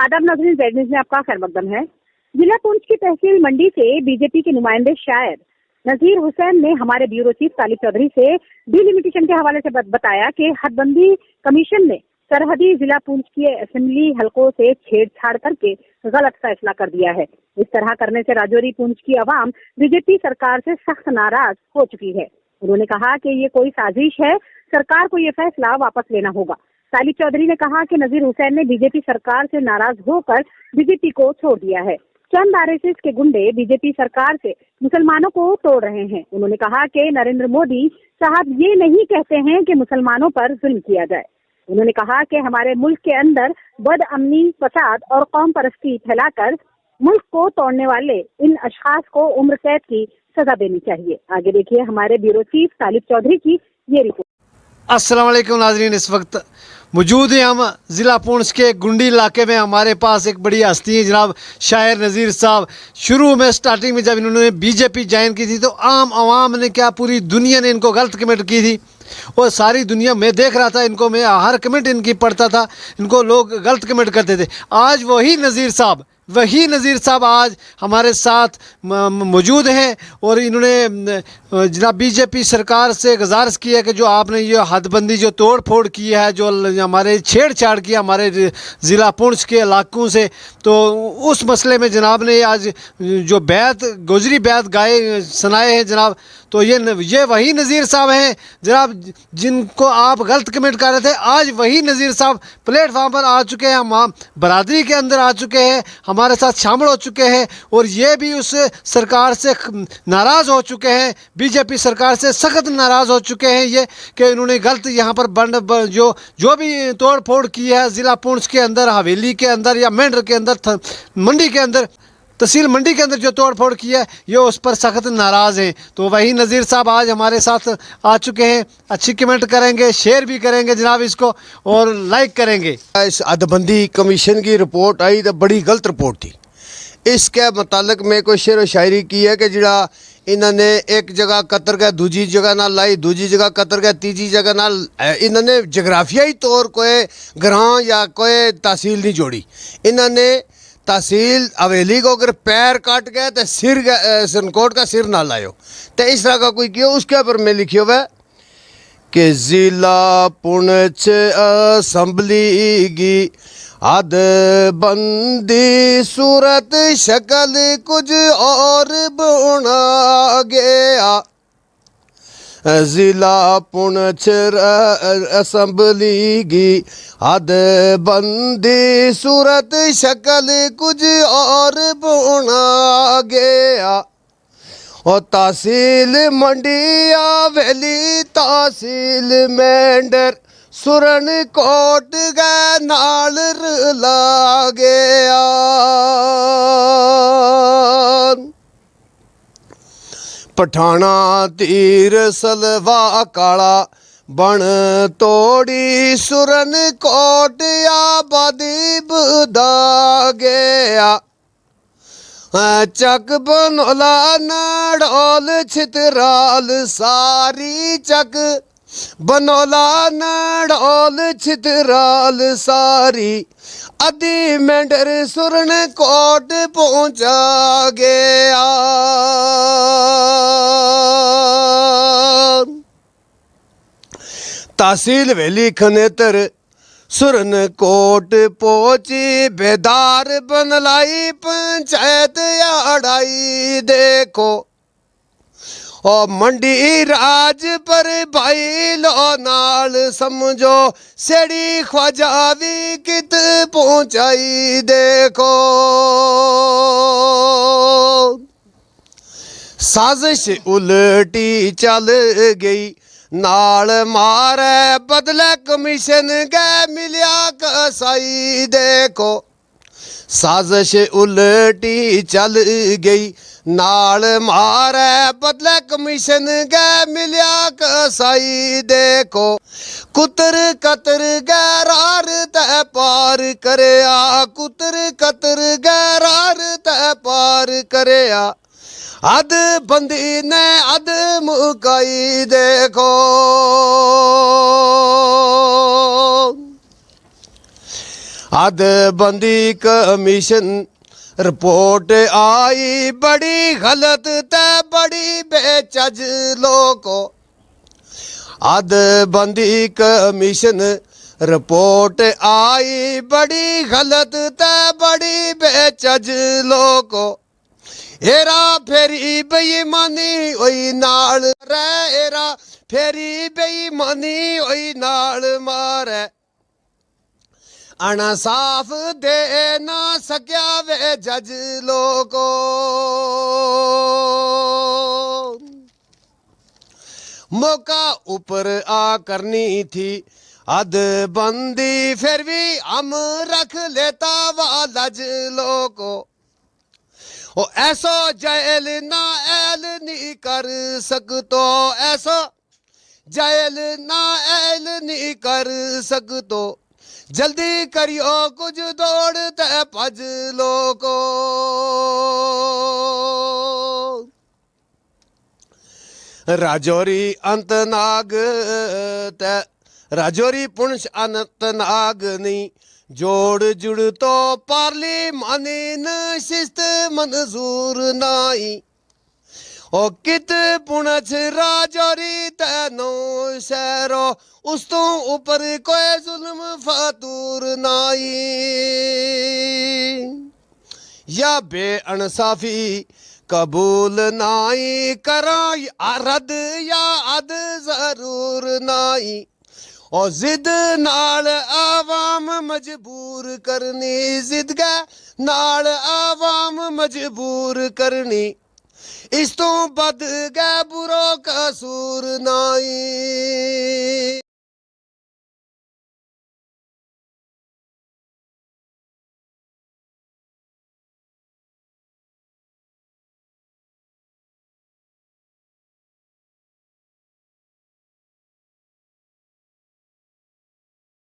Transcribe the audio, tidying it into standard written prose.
आदाब नाज़रीन, Z news में आपका खैर मकदम है। जिला पुंछ की तहसील मंडी से बीजेपी के नुमाइंदे शायर नजीर हुसैन ने हमारे ब्यूरो चीफ तालिब चौधरी से डिलिमिटेशन के हवाले से बताया कि हदबंदी कमीशन ने सरहदी जिला पुंछ के असेंबली हलकों से छेड़छाड़ करके गलत फैसला कर दिया है। इस तरह करने से राजौरी पुंछ की आवाम बीजेपी सरकार से सख्त नाराज हो चुकी है। उन्होंने कहा कि ये कोई साजिश है, सरकार को ये फैसला वापस लेना होगा। तालिब चौधरी ने कहा कि नजीर हुसैन ने बीजेपी सरकार से नाराज होकर बीजेपी को छोड़ दिया है। चंद आरएसएस के गुंडे बीजेपी सरकार से मुसलमानों को तोड़ रहे हैं। उन्होंने कहा कि नरेंद्र मोदी साहब ये नहीं कहते हैं कि मुसलमानों पर जुल्म किया जाए। उन्होंने कहा कि हमारे मुल्क के अंदर बदअमनी, फसाद और कौम परस्ती फैलाकर मुल्क को तोड़ने वाले इन अशखास को उम्र कैद की सजा देनी चाहिए। आगे देखिए हमारे ब्यूरो चीफ तालिब चौधरी की ये रिपोर्ट। अस्सलाम वालेकुम नाज़रीन, इस वक्त मौजूद हैं हम ज़िला पुंछ के गुंडी इलाके में। हमारे पास एक बड़ी हस्ती है जनाब शायर नज़ीर साहब। शुरू में स्टार्टिंग में जब इन्होंने बीजेपी ज्वाइन की थी तो आम आवाम ने क्या, पूरी दुनिया ने इनको गलत कमेंट की थी और सारी दुनिया में देख रहा था इनको, मैं हर कमेंट इनकी पढ़ता था, इनको लोग गलत कमेंट करते थे। आज वही नज़ीर साहब आज हमारे साथ मौजूद हैं और इन्होंने जनाब बीजेपी सरकार से गुजारिश की है कि जो आपने ये हदबंदी जो तोड़ फोड़ की है, जो हमारे छेड़छाड़ किया हमारे ज़िला पुंछ के इलाकों से, तो उस मसले में जनाब ने आज जो गुजरी बैत गाए सुनाए हैं जनाब, तो ये वही नज़ीर साहब हैं जनाब जिनको आप गलत कमेंट कर रहे थे। आज वही नज़ीर साहब प्लेटफार्म पर आ चुके हैं, हम बरादरी के अंदर आ चुके हैं, हमारे साथ शामिल हो चुके हैं और ये भी उस सरकार से नाराज़ हो चुके हैं, बीजेपी सरकार से सख्त नाराज़ हो चुके हैं ये कि इन्होंने गलत यहाँ पर जो भी तोड़ फोड़ की है ज़िला पुंछ के अंदर, हवेली के अंदर या मेंढर के अंदर, मंडी के अंदर, तहसील मंडी के अंदर जो तोड़ फोड़ की है, ये उस पर सख्त नाराज़ हैं। तो वही नज़ीर साहब आज हमारे साथ आ चुके हैं। अच्छी कमेंट करेंगे, शेयर भी करेंगे जनाब इसको और लाइक करेंगे। इस हदबंदी कमीशन की रिपोर्ट आई तो बड़ी गलत रिपोर्ट थी। इसके मुतालिक में कोई शेर व शायरी की है कि जिड़ा इन्होंने एक जगह कतर गया, दूजी जगह ना लाई, दूजी जगह कतर गया, तीजी जगह ना, इन्होंने जगराफियाई तौर कोई ग्रां या कोई तहसील नहीं जोड़ी। इन्होंने तहसील हवेली को अगर पैर काट गए तो सिरनकोट का सिर ना लायो, तो इस तरह का कोई किया। उसके ऊपर में लिखियो हुआ कि ज़िला पुंछ असम्बली की हदबंदी सूरत शक्ल कुछ और बना गया। ज़िला पुंछ असम्बली की हदबंदी सूरत शक्ल कुछ और बना गया। और तहसील मंडी हवेली, तहसील मेंढर, सुरन कोट गए नाल रला गया। पठाना तीर सलवा काला बन तोड़ी, सुरन कोट आबादी बदा गया। चक बनोला नड़ोल छितराल सारी, चक बनोला नड़ोल छितराल सारी, अधी मेंढर सुरन कोट पहुंचा गया। तहसील वेली खनेतर सुरन कोट पहुंची, बेदार बनलाई पंचायत अड़ाई देखो। और मंडी राज पर भाई लो नाल समझो, सेड़ी ख्वाजावी कित पहुंचाई देखो। साजिश उल्टी चल गई नाल मारे बदले कमीशन गए मिलिया कसाई देखो। साजिश उल्टी चल गई नाल मारे बदले कमीशन गए मिलिया कसाई देखो। कुतर कतर गैरार तय पार करया, कुतर कतर गैरार तय पार करया। हद बंदी ने हद मुकाई देखो। हदबंदी कमीशन रिपोर्ट आई बड़ी गलत ते बड़ी बेचज लोगों। हदबंदी कमीशन रिपोर्ट आई बड़ी गलत ते बड़ी बेचज लोगों। हेरा फेरी बेईमानी ओई नाल रे, हेरा फेरी बेईमानी ओई नाल मारे। अनसाफ दे ना सक्या वे जज लोगों। मौका ऊपर आ करनी थी हदबंदी, फिर भी हम रख लेता वालज लोगों। ओ ऐसो जेल ना ऐल नहीं कर सकतो, ऐसो जेल ना ऐल नहीं कर सकतो। जल्दी करियो कुछ दौड़ते भज लोगों। राजौरी अंतनाग ते राजौरी पुंछ अनंतनाग नहीं जोड़ जुड़ तो पार्लिमानी नशिस्त मंजूर नाई। ओ कित पुंछ राजौरी तैनो शहरो, उस तो ऊपर कोई जुल्म फातूर नाई। या बेअनसाफी कबूल नाई करा रद या अद जरूर नाई। और जिद नाल आवाम मजबूर करनी, जिद के नाल आवाम मजबूर करनी। इस तो बद गै बुरो कसूर नाई।